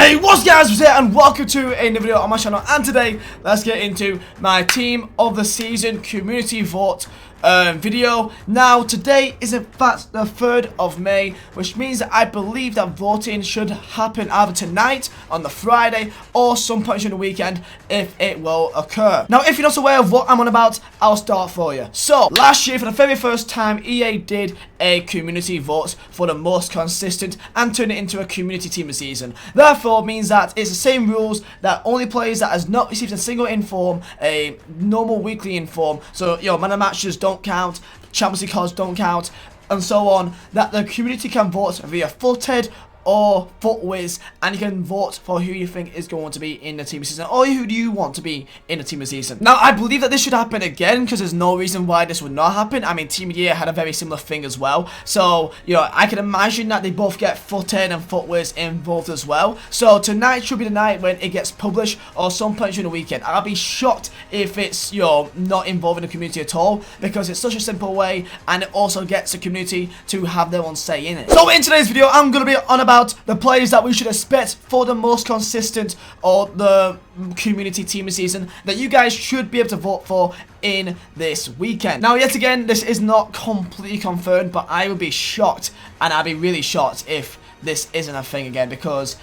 Hey, what's guys, Vizeh, and welcome to another video on my channel. And today, let's get into my team of the season community vote video. Now, today is in fact the 3rd of May, which means that I believe that voting should happen either tonight, on the Friday, or some point during the weekend, if it will occur. Now, if you're not aware of what I'm on about, I'll start for you. So, last year, for the very first time, EA did a community vote for the most consistent and turned it into a community team of the season. Therefore, means that it's the same rules, that only players that has not received a single inform, a normal weekly inform, so, man of matches don't count, Champions League cards don't count, and so on, that the community can vote via footed or footwiz, and you can vote for who you think is going to be in the team of season, or who do you want to be in the team of season. Now, I believe that this should happen again, because there's no reason why this would not happen. I mean, Team of the Year had a very similar thing as well, so, I can imagine that they both get footed and footwiz involved as well. So, tonight should be the night when it gets published, or some point during the weekend. I'll be shocked if it's, not involving the community at all, because it's such a simple way, and it also gets the community to have their own say in it. So, in today's video, I'm going to be on about the players that we should expect for the most consistent or the community team of season that you guys should be able to vote for in this weekend. Now, yet again, this is not completely confirmed, but I would be shocked, and I'd be really shocked if this isn't a thing again, because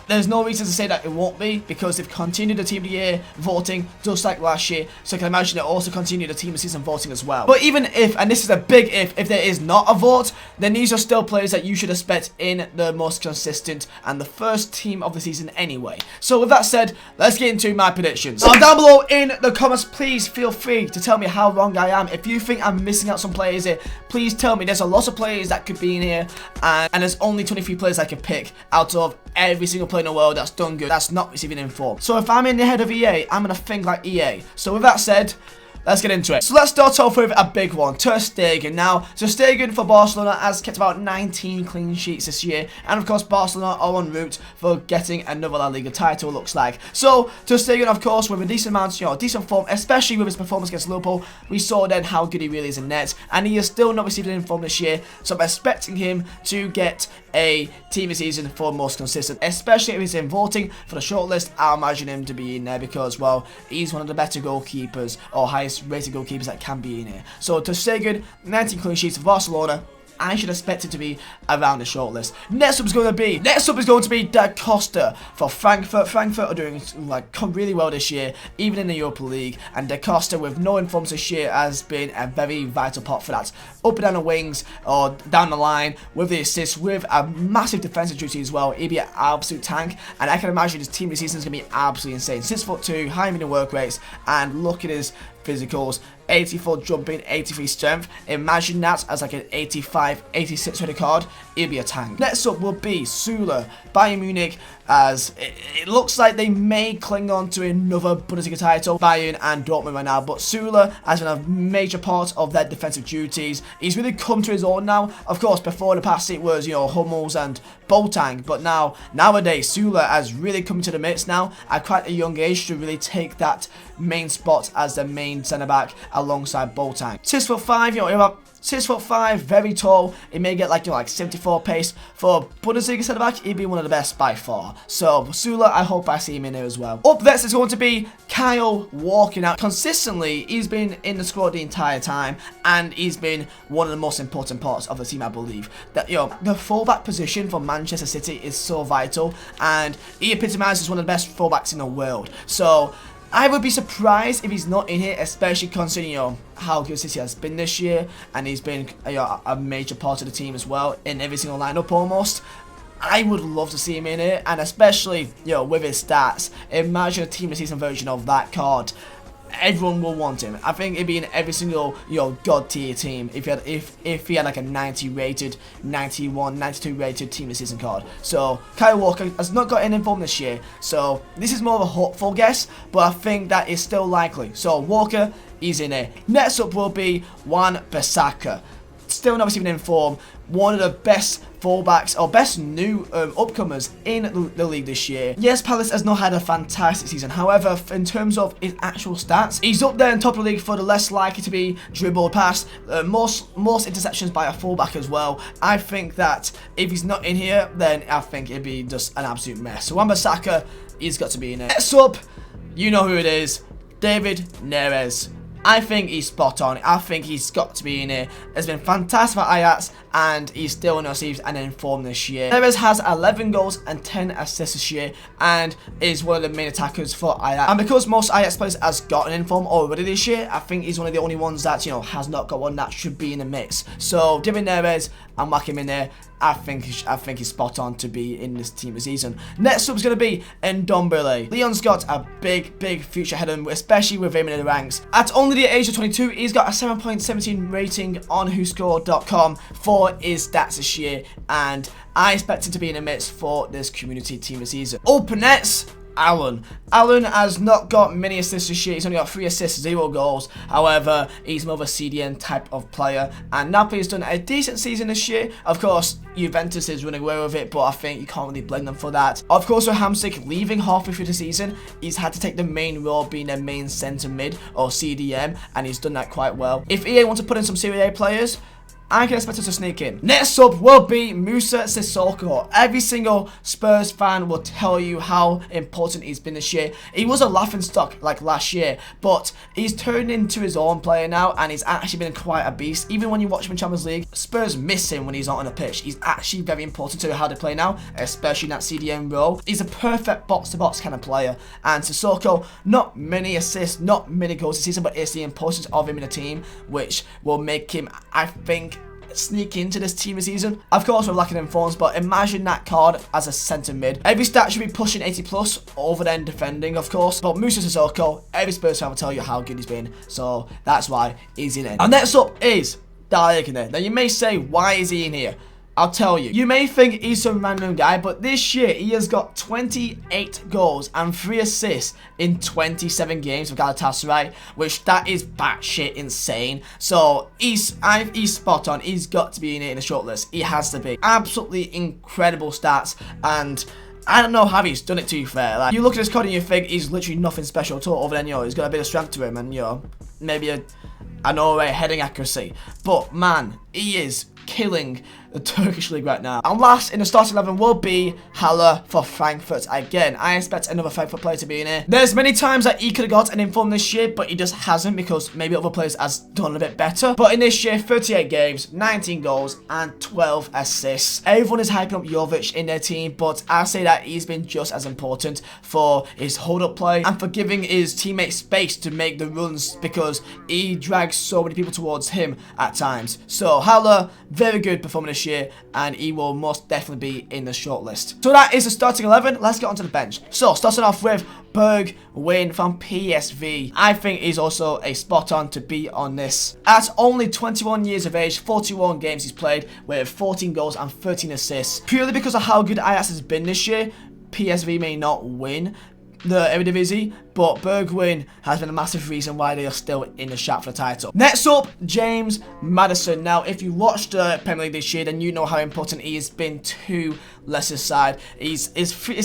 there's no reason to say that it won't be, because they've continued the Team of the Year voting just like last year, so I can imagine they'll also continue the Team of the Season voting as well. But even if, and this is a big if there is not a vote, then these are still players that you should expect in the most consistent and the first team of the season anyway. So with that said, let's get into my predictions. Now, down below in the comments, please feel free to tell me how wrong I am. If you think I'm missing out some players here, please tell me. There's a lot of players that could be in here, and there's only 23 players I can pick out of every single player in the world that's done good, that's not receiving inform. So if I'm in the head of EA, I'm gonna think like EA. So with that said, let's get into it. So let's start off with a big one, Ter Stegen. Now, Ter Stegen for Barcelona has kept about 19 clean sheets this year, and of course Barcelona are en route for getting another La Liga title, looks like. So Ter Stegen, of course, with a decent amount, decent form, especially with his performance against Liverpool, we saw then how good he really is in net, and he has still not received an inform this year, so I'm expecting him to get a team of season for most consistent, especially if he's in voting for the shortlist. I'll imagine him to be in there because, well, he's one of the better goalkeepers or highest rated goalkeepers that can be in here. So Ter Stegen, 19 clean sheets for Barcelona. I should expect it to be around the shortlist. Next up is going to be Da Costa for Frankfurt. Frankfurt are doing really well this year, even in the Europa League. And Da Costa, with no informs this year, has been a very vital part for that. Up and down the wings or down the line with the assists, with a massive defensive duty as well. He'd be an absolute tank, and I can imagine his team this season is going to be absolutely insane. 6'2", high medium work rates, and look at his physicals. 84 jumping, 83 strength. Imagine that as like an 85, 86 rated card. He'll be a tank. Next up will be Süle, Bayern Munich, as it looks like they may cling on to another Bundesliga title, Bayern and Dortmund right now, but Süle has been a major part of their defensive duties. He's really come to his own now. Of course, before in the past it was, Hummels and Boateng, but nowadays Süle has really come to the midst now at quite a young age to really take that main spot as the main centre-back alongside Boateng. 6'5", 6'5", very tall. He may get like 74 pace. For Bundesliga centre back, he'd be one of the best by far. So Süle, I hope I see him in there as well. Up next is going to be Kyle Walker. Now, consistently, he's been in the squad the entire time, and he's been one of the most important parts of the team, I believe. That the fullback position for Manchester City is so vital, and he epitomises one of the best fullbacks in the world. So I would be surprised if he's not in here, especially considering, how good City has been this year, and he's been a major part of the team as well in every single lineup almost. I would love to see him in here, and especially, with his stats. Imagine a team of season version of that card. Everyone will want him. I think it'd be in every single god tier team if he had like a 90 rated, 91, 92 rated team of season card. So Kyle Walker has not got any inform this year, so this is more of a hopeful guess, but I think that is still likely. So Walker, he's in here. Next up will be Wan-Bissaka. still not receiving in form. One of the best fullbacks or best new upcomers in the league this year. Yes, Palace has not had a fantastic season. However, in terms of his actual stats, he's up there in top of the league for the less likely to be dribbled past, most interceptions by a fullback as well. I think that if he's not in here, then I think it'd be just an absolute mess. So Wan-Bissaka, he's got to be in it. Next up, you know who it is, David Neres. I think he's spot on. I think he's got to be in here. Has been fantastic for Ajax, and he's still not received and informed this year. Neres has 11 goals and 10 assists this year, and is one of the main attackers for Ajax. And because most Ajax players has got an inform already this year, I think he's one of the only ones that, you know, has not got one that should be in the mix. So David Neres, I'm whacking him in there. I think he's spot on to be in this team this season. Next up is going to be Ndombele. Leon's got a big future ahead of him, especially with him in the ranks. At only the age of 22, he's got a 7.17 rating on WhoScored.com for his stats this year, and I expect him to be in the mix for this community team this season. Up next, Allen has not got many assists this year. He's only got 3 assists, 0 goals. However, he's more of a CDM type of player, and Napoli has done a decent season this year. Of course, Juventus is running away with it, but I think you can't really blame them for that. Of course, with Hamsik leaving halfway through the season, he's had to take the main role being a main centre mid or CDM, and he's done that quite well. If EA want to put in some Serie A players, I can expect us to sneak in. Next up will be Moussa Sissoko. Every single Spurs fan will tell you how important he's been this year. He was a laughingstock like last year, but he's turned into his own player now, and he's actually been quite a beast. Even when you watch him in Champions League, Spurs miss him when he's not on the pitch. He's actually very important to how they play now, especially in that CDM role. He's a perfect box-to-box kind of player, and Sissoko, not many assists, not many goals this season, but it's the importance of him in the team which will make him, I think, sneak into this team this season. Of course, we're lacking in forms, but imagine that card as a centre mid. Every stat should be pushing 80 plus over then defending, of course. But Moussa Sissoko, every Spurs fan will tell you how good he's been, so that's why he's in it. And next up is Diagne. Now you may say, why is he in here? I'll tell you. You may think he's some random guy, but this year he has got 28 goals and 3 assists in 27 games with Galatasaray, which that is batshit insane. So he's spot on. He's got to be in it in the shortlist. He has to be. Absolutely incredible stats, and I don't know how he's done it, to be fair. Like, you look at his card and you think he's literally nothing special at all, other than, you know, he's got a bit of strength to him and, you know, maybe a heading accuracy. But man, he is killing the Turkish league right now. And last in the starting 11 will be Haller for Frankfurt. Again, I expect another Frankfurt player to be in here. There's many times that he could have got an inform this year, but he just hasn't, because maybe other players has done a bit better. But in this year, 38 games, 19 goals, and 12 assists. Everyone is hyping up Jovic in their team, but I say that he's been just as important for his hold-up play and for giving his teammates space to make the runs, because he drags so many people towards him at times. So Haller, very good performance this year, and he will most definitely be in the shortlist. So that is the starting 11. Let's get onto the bench. So starting off with Bergwijn from PSV. I think he's also a spot on to be on this. At only 21 years of age, 41 games he's played with 14 goals and 13 assists. Purely because of how good Ajax has been this year, PSV may not win the Eredivisie, but Bergwijn has been a massive reason why they are still in the chat for the title. Next up, James Maddison. Now, if you watched the Premier League this year, then you know how important he has been to Leicester's side. His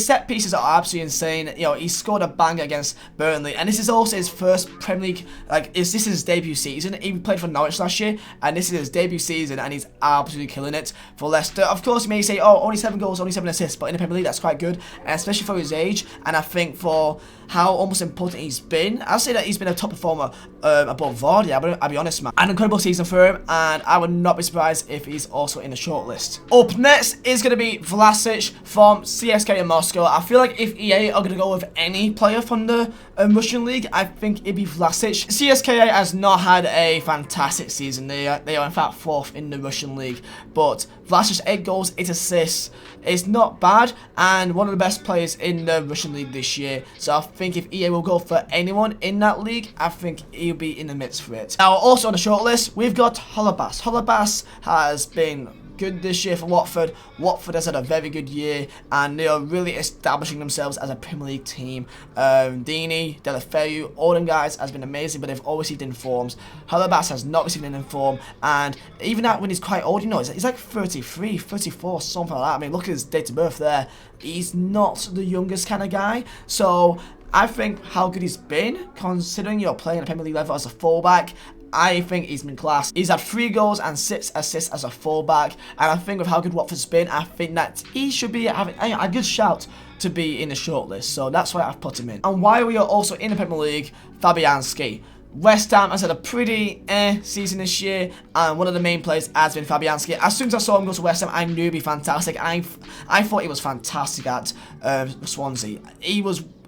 set pieces are absolutely insane. You know, he scored a banger against Burnley, and this is also his first Premier League. This is his debut season. He played for Norwich last year, and this is his debut season, and he's absolutely killing it for Leicester. Of course, you may say, oh, only 7 goals, only 7 assists, but in the Premier League, that's quite good, and especially for his age, and I think for how almost important he's been. I'll say that he's been a top performer above Vardy, I'll be honest, man. An incredible season for him, and I would not be surprised if he's also in the shortlist. Up next is going to be Vlasic from CSKA Moscow. I feel like if EA are going to go with any player from the Russian league, I think it'd be Vlasic. CSKA has not had a fantastic season. They are in fact 4th in the Russian league, but Vlasic 8 goals, 8 assists. It's not bad, and one of the best players in the Russian league this year. So I think if EA will go for anyone in that league, I think he'll be in the midst for it. Now, also on the shortlist, we've got Holebas. Holebas has been good this year for Watford. Watford has had a very good year, and they are really establishing themselves as a Premier League team. Dini, Deulofeu, all them guys has been amazing, but they've all received informs. Halabas has not received an inform, and even that when he's quite old, you know, he's like 33, 34, something like that. I mean, look at his date of birth there. He's not the youngest kind of guy, so I think how good he's been, considering you're playing at Premier League level as a fullback, I think he's been class. He's had 3 goals and 6 assists as a fullback, and I think with how good Watford's been, I think that he should be having a good shout to be in the shortlist. So that's why I've put him in. And while we are also in the Premier League, Fabianski. West Ham has had a pretty season this year, and one of the main players has been Fabianski. As soon as I saw him go to West Ham, I knew he'd be fantastic. I thought he was fantastic at Swansea.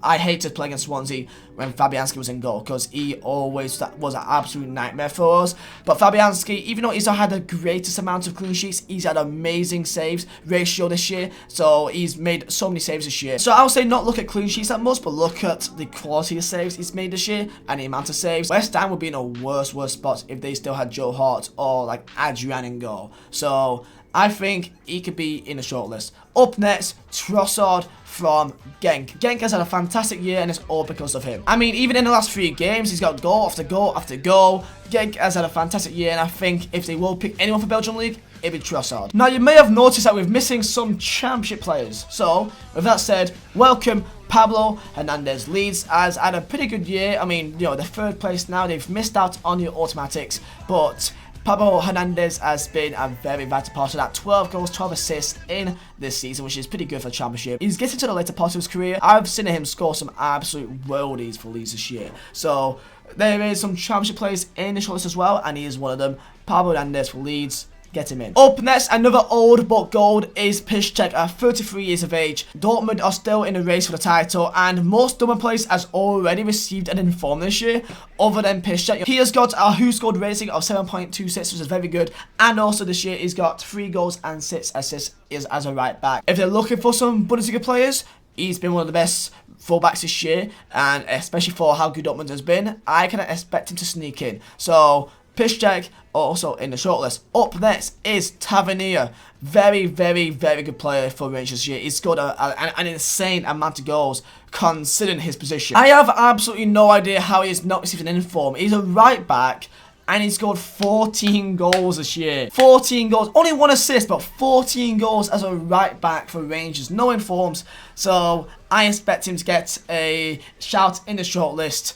I hated playing against Swansea when Fabianski was in goal, because he always was an absolute nightmare for us. But Fabianski, even though he's not had the greatest amount of clean sheets, he's had amazing saves ratio this year. So he's made so many saves this year. So I would say not look at clean sheets that much, but look at the quality of saves he's made this year and the amount of saves. West Ham would be in a worse spot if they still had Joe Hart or like Adrian in goal. So I think he could be in the shortlist. Up next, Trossard from Genk. Genk has had a fantastic year, and it's all because of him. I mean, even in the last 3 games, he's got goal after goal after goal. Genk has had a fantastic year, and I think if they will pick anyone for Belgian League, it'd be Trossard. Now, you may have noticed that we're missing some Championship players. So, with that said, welcome Pablo Hernandez. Leeds has had a pretty good year. I mean, you know, they're 3rd place now. They've missed out on the automatics, but Pablo Hernandez has been a very vital part of that. 12 goals, 12 assists in this season, which is pretty good for the Championship. He's getting to the later part of his career. I've seen him score some absolute worldies for Leeds this year. So there is some Championship players in the shortlist as well, and he is one of them. Pablo Hernandez for Leeds. Get him in. Up next, another old but gold is Piszczek at 33 years of age. Dortmund are still in the race for the title, and most Dortmund players has already received an inform this year, other than Piszczek. He has got a who scored rating of 7.26, which is very good, and also this year he's got 3 goals and 6 assists as a right back. If they're looking for some Bundesliga players, he's been one of the best fullbacks this year, and especially for how good Dortmund has been, I can expect him to sneak in. So Piszczek also in the shortlist. Up next is Tavernier. Very, very, very good player for Rangers this year. He's scored an insane amount of goals considering his position. I have absolutely no idea how he has not received an inform. He's a right back, and he scored 14 goals this year. 14 goals. Only 1 assist, but 14 goals as a right back for Rangers. No informs. So I expect him to get a shout in the shortlist,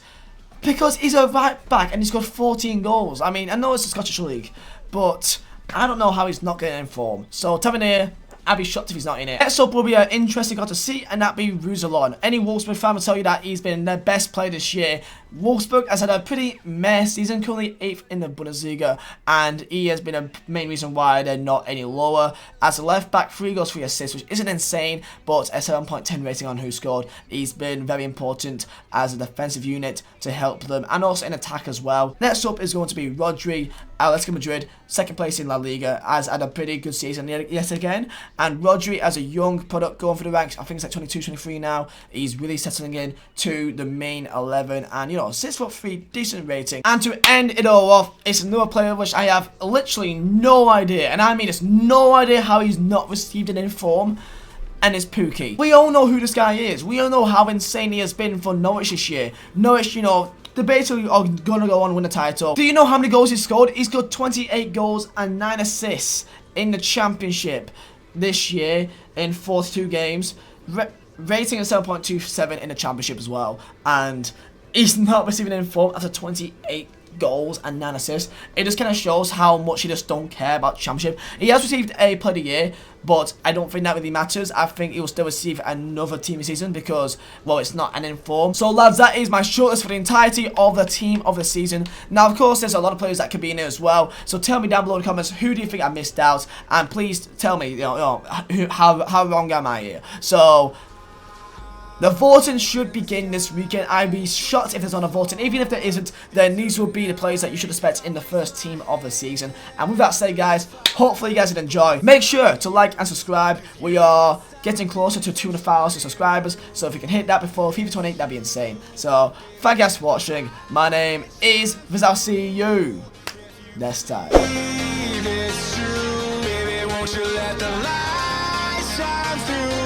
because he's a right back and he's got 14 goals. I mean, I know it's the Scottish League, but I don't know how he's not getting in form. So, Tavernier, I'd be shocked if he's not in it. Next up will be an interesting guy to see, and that'd be Roussillon. Any Wolfsburg fan will tell you that he's been their best player this year. Wolfsburg has had a pretty meh season, currently 8th in the Bundesliga, and he has been a main reason why they're not any lower. As a left back, 3 goals, 3 assists, which isn't insane, but a 7.10 rating on who scored. He's been very important as a defensive unit to help them, and also in attack as well. Next up is going to be Rodri. Atletico Madrid, 2nd place in La Liga, has had a pretty good season yet again. And Rodri, as a young product going for the ranks, I think it's like 22, 23 now. He's really settling in to the main 11, and you know, 6'3", decent rating. And to end it all off, it's another player which I have literally no idea, and I mean it's no idea how he's not received an inform, and it's Pukki. We all know who this guy is. We all know how insane he has been for Norwich this year. Norwich, you know, they basically are going to go on and win the title. Do you know how many goals he's scored? He's got 28 goals and 9 assists in the Championship this year in 42 games. Rating of 7.27 in the Championship as well. And he's not receiving an inform after 28 goals and 9 assists. It just kind of shows how much he just don't care about Championship. He has received a Player of the Year, but I don't think that really matters. I think he will still receive another team season because, well, it's not an inform. So, lads, that is my shortlist for the entirety of the team of the season. Now, of course, there's a lot of players that could be in there as well. So, tell me down below in the comments, who do you think I missed out? And please tell me, how wrong am I here? So, the voting should begin this weekend. I'd be shocked if there's not a voting. Even if there isn't, then these will be the players that you should expect in the first team of the season. And with that said, guys, hopefully you guys did enjoy. Make sure to like and subscribe. We are getting closer to 200,000 subscribers, so if you can hit that before FIFA 28, that'd be insane. So, thank you guys for watching. My name is Vizeh. I'll see you next time. should let the light shine through.